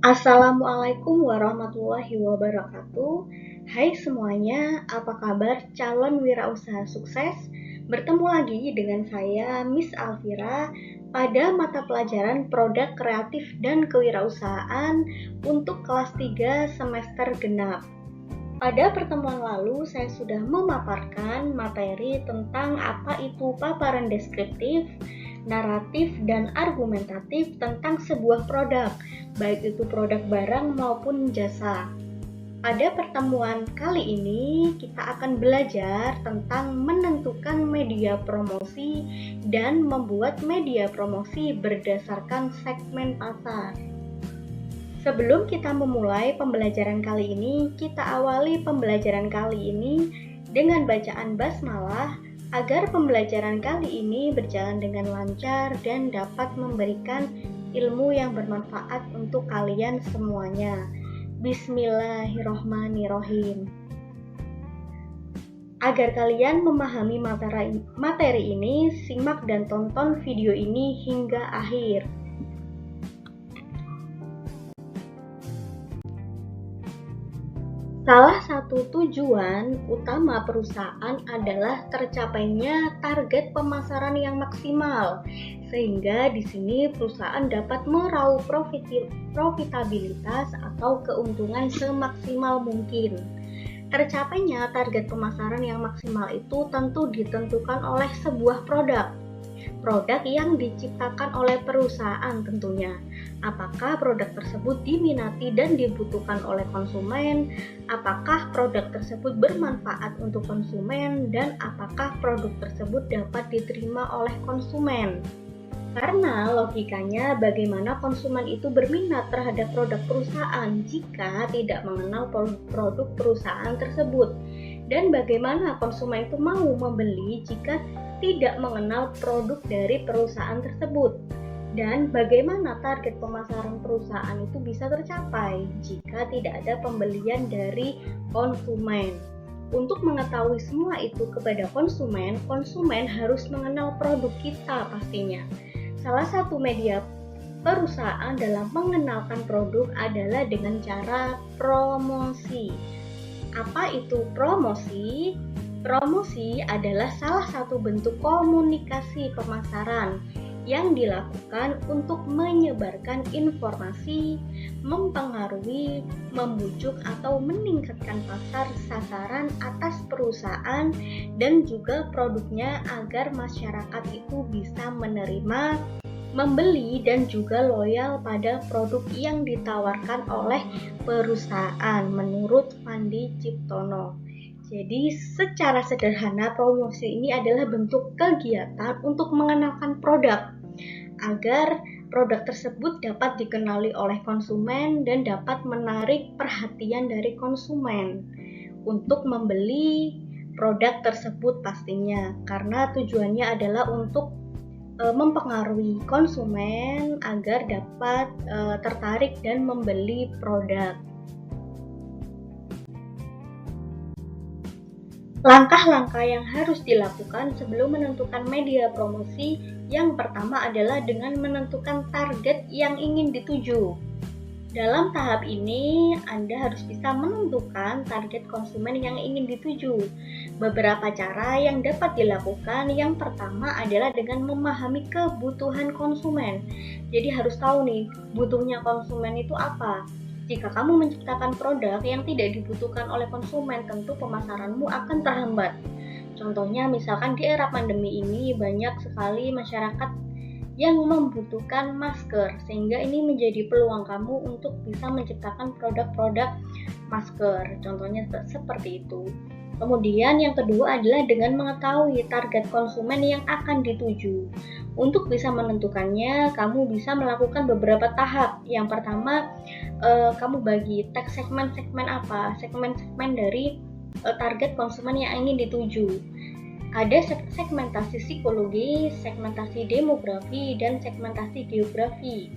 Assalamualaikum warahmatullahi wabarakatuh. Hai semuanya, apa kabar calon wirausaha sukses? Bertemu lagi dengan saya, Miss Alfira, pada mata pelajaran Produk Kreatif dan Kewirausahaan untuk kelas 3 semester genap. Pada pertemuan lalu, saya sudah memaparkan materi tentang apa itu paparan deskriptif, naratif, dan argumentatif tentang sebuah produk, baik itu produk barang maupun jasa. Pada pertemuan kali ini, kita akan belajar tentang menentukan media promosi dan membuat media promosi berdasarkan segmen pasar. Sebelum kita memulai pembelajaran kali ini, kita awali pembelajaran kali ini dengan bacaan basmalah agar pembelajaran kali ini berjalan dengan lancar dan dapat memberikan ilmu yang bermanfaat untuk kalian semuanya. Bismillahirrohmanirrohim. Agar kalian memahami materi ini, simak dan tonton video ini hingga akhir. Salah satu tujuan utama perusahaan adalah tercapainya target pemasaran yang maksimal, sehingga di sini perusahaan dapat meraup profitabilitas atau keuntungan semaksimal mungkin. Tercapainya target pemasaran yang maksimal itu tentu ditentukan oleh sebuah produk yang diciptakan oleh perusahaan tentunya. Apakah produk tersebut diminati dan dibutuhkan oleh konsumen? Apakah produk tersebut bermanfaat untuk konsumen? Dan apakah produk tersebut dapat diterima oleh konsumen? Karena logikanya bagaimana konsumen itu berminat terhadap produk perusahaan jika tidak mengenal produk perusahaan tersebut? Dan bagaimana konsumen itu mau membeli jika tidak mengenal produk dari perusahaan tersebut? Dan bagaimana target pemasaran perusahaan itu bisa tercapai jika tidak ada pembelian dari konsumen? Untuk mengetahui semua itu kepada konsumen harus mengenal produk kita pastinya. Salah satu media perusahaan dalam mengenalkan produk adalah dengan cara promosi. Apa itu promosi? Promosi adalah salah satu bentuk komunikasi pemasaran yang dilakukan untuk menyebarkan informasi, mempengaruhi, membujuk atau meningkatkan pasar sasaran atas perusahaan dan juga produknya agar masyarakat itu bisa menerima, membeli dan juga loyal pada produk yang ditawarkan oleh perusahaan menurut Fandi Ciptono. Jadi secara sederhana promosi ini adalah bentuk kegiatan untuk mengenalkan produk agar produk tersebut dapat dikenali oleh konsumen dan dapat menarik perhatian dari konsumen untuk membeli produk tersebut pastinya, karena tujuannya adalah untuk mempengaruhi konsumen agar dapat tertarik dan membeli produk. Langkah-langkah yang harus dilakukan sebelum menentukan media promosi yang pertama adalah dengan menentukan target yang ingin dituju. Dalam tahap ini, Anda harus bisa menentukan target konsumen yang ingin dituju. Beberapa cara yang dapat dilakukan, yang pertama adalah dengan memahami kebutuhan konsumen. Jadi harus tahu nih, butuhnya konsumen itu apa. Jika kamu menciptakan produk yang tidak dibutuhkan oleh konsumen, tentu pemasaranmu akan terhambat. Contohnya misalkan di era pandemi ini banyak sekali masyarakat yang membutuhkan masker, sehingga ini menjadi peluang kamu untuk bisa menciptakan produk-produk masker. Contohnya seperti itu. Kemudian yang kedua adalah dengan mengetahui target konsumen yang akan dituju. Untuk bisa menentukannya, kamu bisa melakukan beberapa tahap. Yang pertama, kamu bagi teks segmen-segmen apa? Segmen-segmen dari target konsumen yang ingin dituju. Ada segmentasi psikologi, segmentasi demografi, dan segmentasi geografi.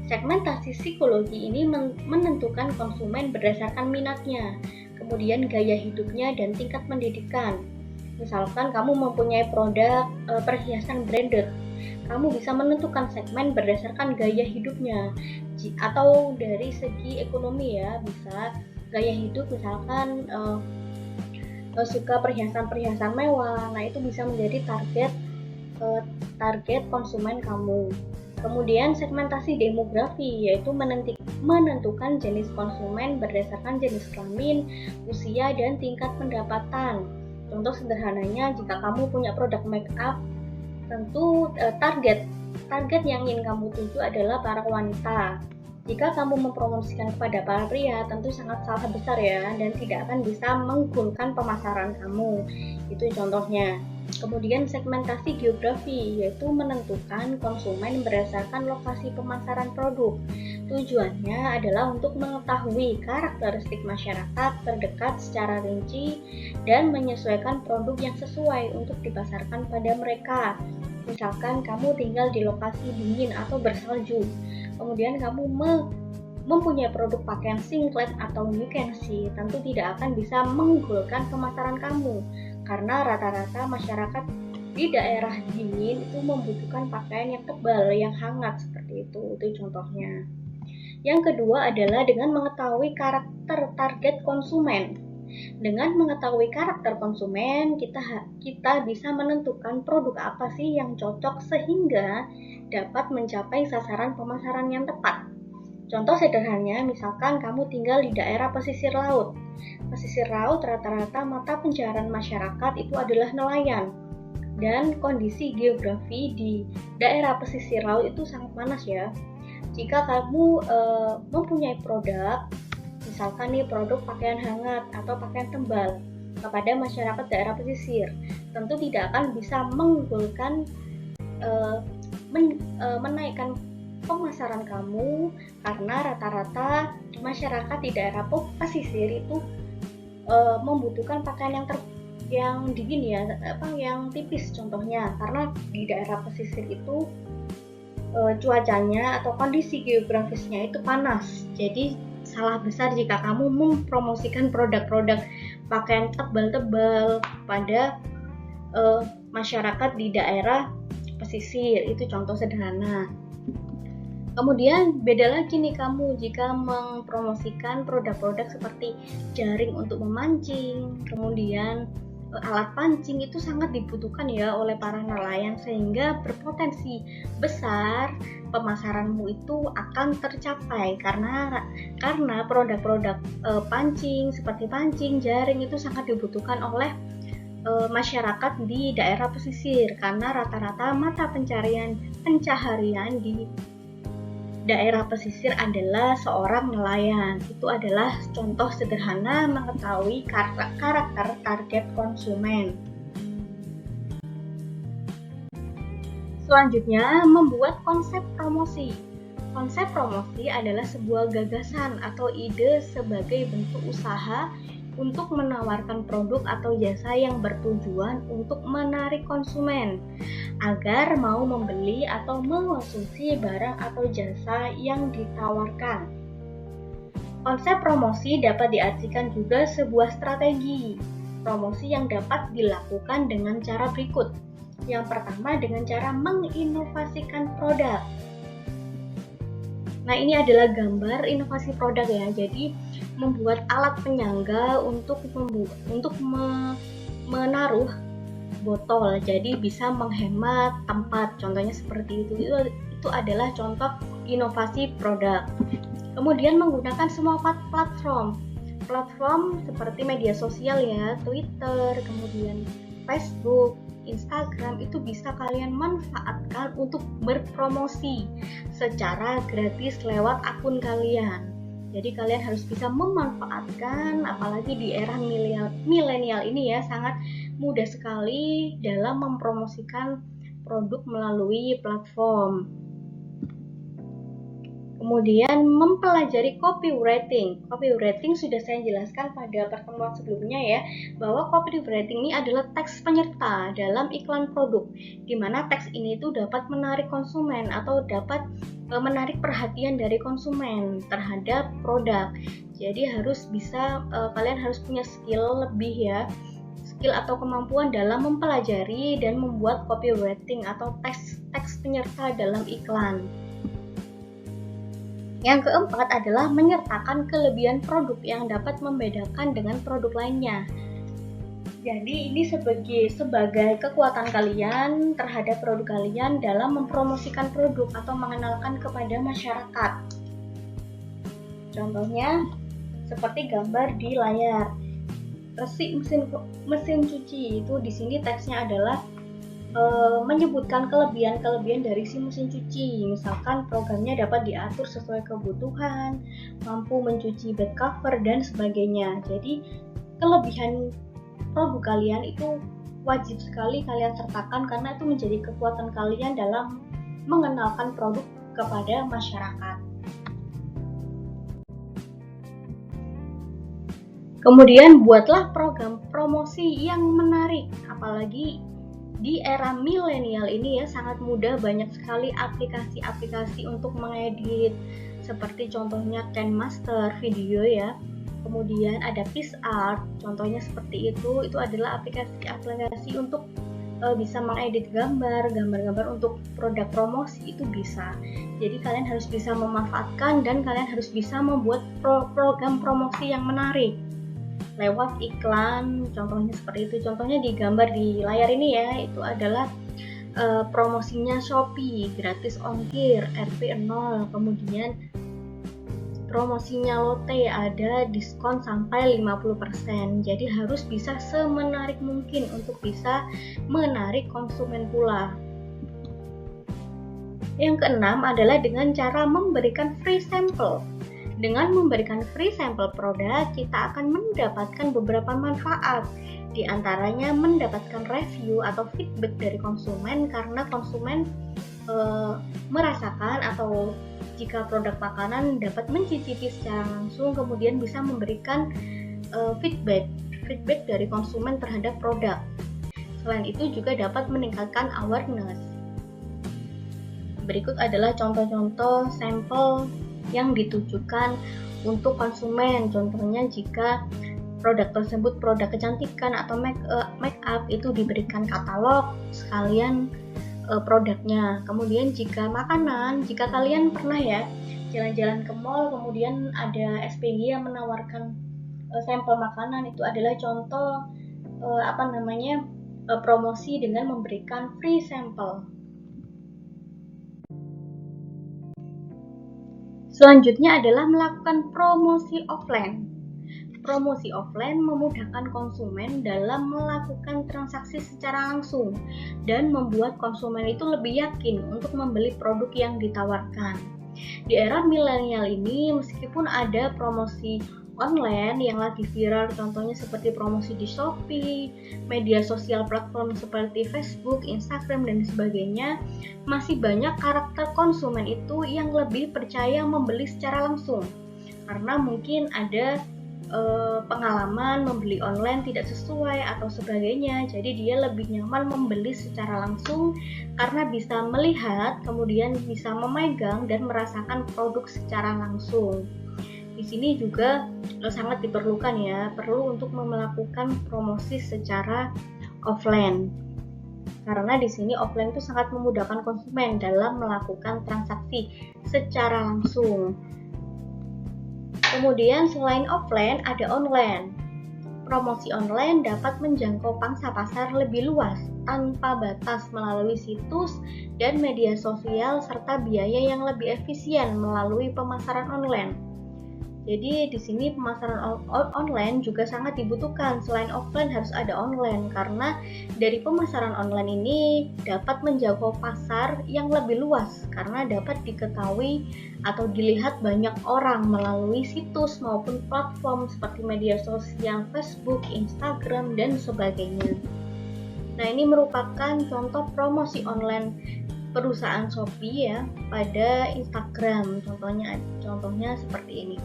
Segmentasi psikologi ini menentukan konsumen berdasarkan minatnya, kemudian gaya hidupnya dan tingkat pendidikan. Misalkan kamu mempunyai produk perhiasan branded, kamu bisa menentukan segmen berdasarkan gaya hidupnya. atau dari segi ekonomi ya, bisa gaya hidup misalkan suka perhiasan-perhiasan mewah. Nah, itu bisa menjadi target konsumen kamu. Kemudian segmentasi demografi, yaitu menentukan jenis konsumen berdasarkan jenis kelamin, usia, dan tingkat pendapatan. Contoh sederhananya, jika kamu punya produk make up, tentu target yang ingin kamu tuju adalah para wanita. Jika kamu mempromosikan kepada para pria, tentu sangat salah besar ya, dan tidak akan bisa menggolkan pemasaran kamu. Itu contohnya. Kemudian segmentasi geografi, yaitu menentukan konsumen berdasarkan lokasi pemasaran produk. Tujuannya adalah untuk mengetahui karakteristik masyarakat terdekat secara rinci dan menyesuaikan produk yang sesuai untuk dipasarkan pada mereka. Misalkan kamu tinggal di lokasi dingin atau bersalju, kemudian kamu mempunyai produk pakaian singlet atau newcancy, tentu tidak akan bisa menggolkan pemasaran kamu, karena rata-rata masyarakat di daerah dingin itu membutuhkan pakaian yang tebal, yang hangat seperti itu contohnya. Yang kedua adalah dengan mengetahui karakter target konsumen. Dengan mengetahui karakter konsumen, kita bisa menentukan produk apa sih yang cocok sehingga dapat mencapai sasaran pemasaran yang tepat. Contoh sederhananya, misalkan kamu tinggal di daerah pesisir laut. Pesisir laut rata-rata mata pencaharian masyarakat itu adalah nelayan. Dan kondisi geografi di daerah pesisir laut itu sangat panas ya. Jika kamu mempunyai produk, misalkan nih produk pakaian hangat atau pakaian tebal kepada masyarakat daerah pesisir, tentu tidak akan bisa menggolkan menaikkan pemasaran kamu, karena rata-rata masyarakat di daerah pesisir itu membutuhkan pakaian yang dingin ya, yang tipis contohnya, karena di daerah pesisir itu cuacanya atau kondisi geografisnya itu panas. Jadi salah besar jika kamu mempromosikan produk-produk pakaian tebal-tebal pada masyarakat di daerah pesisir. Itu contoh sederhana. Kemudian beda lagi nih kamu jika mempromosikan produk-produk seperti jaring untuk memancing, kemudian alat pancing itu sangat dibutuhkan ya oleh para nelayan, sehingga berpotensi besar pemasaranmu itu akan tercapai karena produk-produk pancing seperti pancing, jaring itu sangat dibutuhkan oleh masyarakat di daerah pesisir, karena rata-rata mata pencaharian di daerah pesisir adalah seorang nelayan. Itu adalah contoh sederhana mengetahui karakter target konsumen. Selanjutnya, membuat konsep promosi. Konsep promosi adalah sebuah gagasan atau ide sebagai bentuk usaha untuk menawarkan produk atau jasa yang bertujuan untuk menarik konsumen agar mau membeli atau mengonsumsi barang atau jasa yang ditawarkan. Konsep promosi dapat diartikan juga sebuah strategi promosi yang dapat dilakukan dengan cara berikut. Yang pertama, dengan cara menginovasikan produk. Nah, ini adalah gambar inovasi produk ya. Jadi membuat alat penyangga untuk menaruh botol, jadi bisa menghemat tempat. Contohnya seperti itu. Itu adalah contoh inovasi produk. Kemudian menggunakan semua platform seperti media sosial ya, Twitter, kemudian Facebook, Instagram, itu bisa kalian manfaatkan untuk berpromosi secara gratis lewat akun kalian. Jadi kalian harus bisa memanfaatkan, apalagi di era milenial ini ya, sangat mudah sekali dalam mempromosikan produk melalui platform. Kemudian mempelajari copywriting. Copywriting sudah saya jelaskan pada pertemuan sebelumnya ya, bahwa copywriting ini adalah teks penyerta dalam iklan produk, di mana teks ini itu dapat menarik konsumen atau dapat menarik perhatian dari konsumen terhadap produk. Jadi harus bisa, kalian harus punya skill lebih ya, skill atau kemampuan dalam mempelajari dan membuat copywriting atau teks penyerta dalam iklan. Yang keempat adalah menyertakan kelebihan produk yang dapat membedakan dengan produk lainnya. Jadi ini sebagai kekuatan kalian terhadap produk kalian dalam mempromosikan produk atau mengenalkan kepada masyarakat. Contohnya seperti gambar di layar. Resik mesin cuci itu di sini teksnya adalah menyebutkan kelebihan dari si mesin cuci. Misalkan programnya dapat diatur sesuai kebutuhan, mampu mencuci bed cover dan sebagainya. Jadi kelebihan produk kalian itu wajib sekali kalian sertakan karena itu menjadi kekuatan kalian dalam mengenalkan produk kepada masyarakat. Kemudian buatlah program promosi yang menarik, apalagi di era milenial ini ya, sangat mudah, banyak sekali aplikasi-aplikasi untuk mengedit, seperti contohnya KineMaster video ya. Kemudian ada PixArt, contohnya seperti itu adalah aplikasi-aplikasi untuk bisa mengedit gambar untuk produk promosi itu bisa. Jadi kalian harus bisa memanfaatkan dan kalian harus bisa membuat program promosi yang menarik lewat iklan, contohnya seperti itu. Contohnya di gambar di layar ini ya, itu adalah promosinya Shopee, gratis ongkir, RP0, kemudian promosinya Lotte, ada diskon sampai 50%. Jadi harus bisa semenarik mungkin untuk bisa menarik konsumen pula. Yang keenam adalah dengan cara memberikan free sample. Dengan memberikan free sampel produk, kita akan mendapatkan beberapa manfaat. Di antaranya mendapatkan review atau feedback dari konsumen, karena konsumen merasakan atau jika produk makanan dapat mencicipi secara langsung, kemudian bisa memberikan feedback dari konsumen terhadap produk. Selain itu juga dapat meningkatkan awareness. Berikut adalah contoh-contoh sampel yang ditujukan untuk konsumen. Contohnya jika produk tersebut produk kecantikan atau make up, itu diberikan katalog sekalian produknya. Kemudian jika makanan, jika kalian pernah ya jalan-jalan ke mall, kemudian ada SPG yang menawarkan sampel makanan, itu adalah contoh promosi dengan memberikan free sampel. Selanjutnya adalah melakukan promosi offline. Promosi offline memudahkan konsumen dalam melakukan transaksi secara langsung dan membuat konsumen itu lebih yakin untuk membeli produk yang ditawarkan. Di era milenial ini, meskipun ada promosi online yang lagi viral, contohnya seperti promosi di Shopee, media sosial platform seperti Facebook, Instagram, dan sebagainya, masih banyak karakter konsumen itu yang lebih percaya membeli secara langsung, karena mungkin ada pengalaman membeli online tidak sesuai atau sebagainya. Jadi dia lebih nyaman membeli secara langsung karena bisa melihat, kemudian bisa memegang dan merasakan produk secara langsung. Di sini juga sangat diperlukan ya, perlu untuk melakukan promosi secara offline. Karena di sini offline itu sangat memudahkan konsumen dalam melakukan transaksi secara langsung. Kemudian selain offline ada online. Promosi online dapat menjangkau pangsa pasar lebih luas tanpa batas melalui situs dan media sosial serta biaya yang lebih efisien melalui pemasaran online. Jadi di sini pemasaran online juga sangat dibutuhkan. Selain offline harus ada online, karena dari pemasaran online ini dapat menjangkau pasar yang lebih luas karena dapat diketahui atau dilihat banyak orang melalui situs maupun platform seperti media sosial Facebook, Instagram, dan sebagainya. Nah, ini merupakan contoh promosi online perusahaan Shopee ya pada Instagram. Contohnya seperti ini.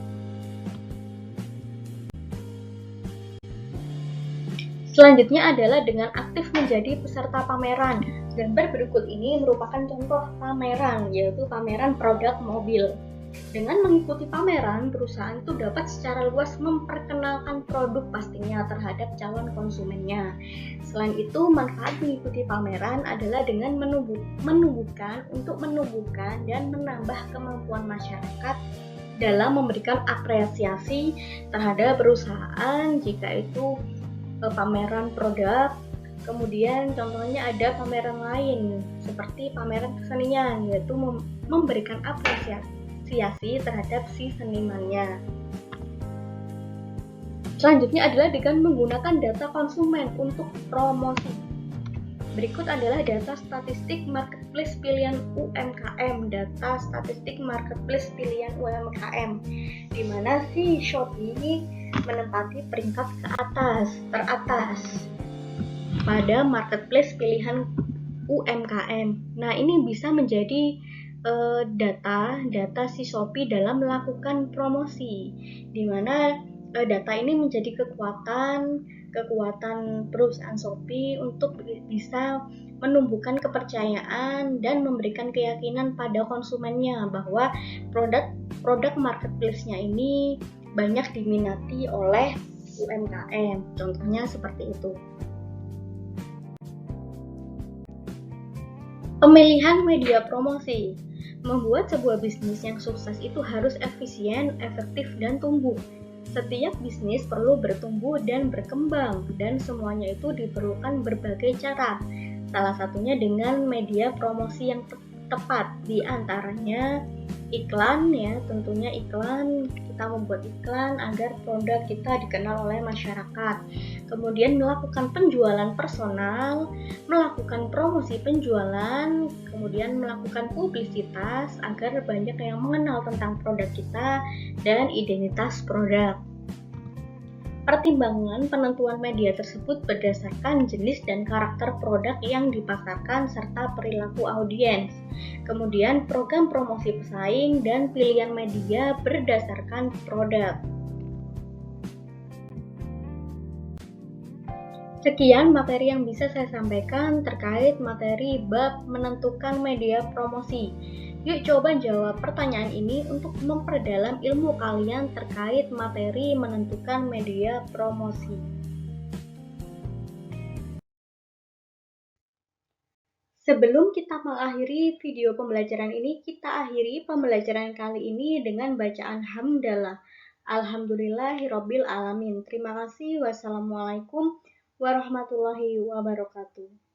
Selanjutnya adalah dengan aktif menjadi peserta pameran. Gambar berikut ini merupakan contoh pameran, yaitu pameran produk mobil. Dengan mengikuti pameran, perusahaan itu dapat secara luas memperkenalkan produk pastinya terhadap calon konsumennya. Selain itu, manfaat mengikuti pameran adalah dengan menumbuhkan dan menambah kemampuan masyarakat dalam memberikan apresiasi terhadap perusahaan jika itu pameran produk. Kemudian contohnya ada pameran lain seperti pameran kesenian, yaitu memberikan apresiasi terhadap si senimannya. Selanjutnya adalah dengan menggunakan data konsumen untuk promosi. Berikut adalah data statistik marketplace pilihan UMKM, data statistik marketplace pilihan UMKM, di mana si Shopee menempati peringkat teratas pada marketplace pilihan UMKM. Nah, ini bisa menjadi data si Shopee dalam melakukan promosi, di mana data ini menjadi kekuatan perusahaan Shopee untuk bisa menumbuhkan kepercayaan dan memberikan keyakinan pada konsumennya bahwa produk marketplace-nya ini banyak diminati oleh UMKM. Contohnya seperti itu. Pemilihan media promosi. Membuat sebuah bisnis yang sukses itu harus efisien, efektif, dan tumbuh. Setiap bisnis perlu bertumbuh dan berkembang, dan semuanya itu diperlukan berbagai cara. Salah satunya dengan media promosi yang tepat, di antaranya iklan ya, tentunya iklan, kita membuat iklan agar produk kita dikenal oleh masyarakat. Kemudian melakukan penjualan personal, melakukan promosi penjualan, kemudian melakukan publisitas agar banyak yang mengenal tentang produk kita dan identitas produk. Pertimbangan penentuan media tersebut berdasarkan jenis dan karakter produk yang dipasarkan serta perilaku audiens. Kemudian program promosi pesaing dan pilihan media berdasarkan produk. Sekian materi yang bisa saya sampaikan terkait materi bab menentukan media promosi. Yuk coba jawab pertanyaan ini untuk memperdalam ilmu kalian terkait materi menentukan media promosi. Sebelum kita mengakhiri video pembelajaran ini, kita akhiri pembelajaran kali ini dengan bacaan hamdalah. Alhamdulillahirabbil alamin. Terima kasih. Wassalamualaikum warahmatullahi wabarakatuh.